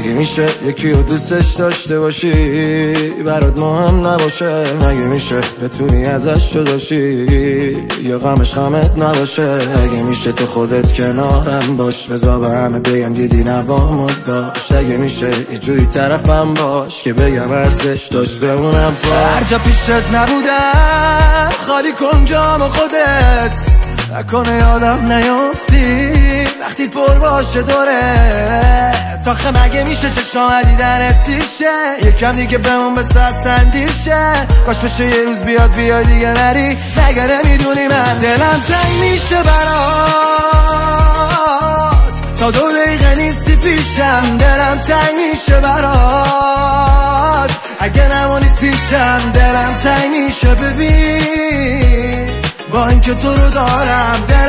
مگه میشه یکی رو دوستش داشته باشی برات مهم نباشه؟ مگه میشه بتونی ازش جداشی یا غمش غمت نباشه؟ مگه میشه تو خودت کنارم باش بذار به همه بگم دیدی نوامو داشت؟ اگه میشه یه جوری طرفم باش که بگم ارزش داشت بمونم پا هر جا پیشت نبودم خالی کن جام خودت نکنه یادم نیافتی وقتی پر باشه دوره تاخه مگه میشه چشام دیدنت سیشه یکم دیگه بمون به سرسندیشه کاش بشه یه روز بیای دیگه نری مگه نمیدونی من دلم تنگ میشه برات تا 2 دقیقه نیستی پیشم دلم تنگ میشه برات اگه نمونی پیشم دلم تنگ میشه ببین با اینکه تو رو دارم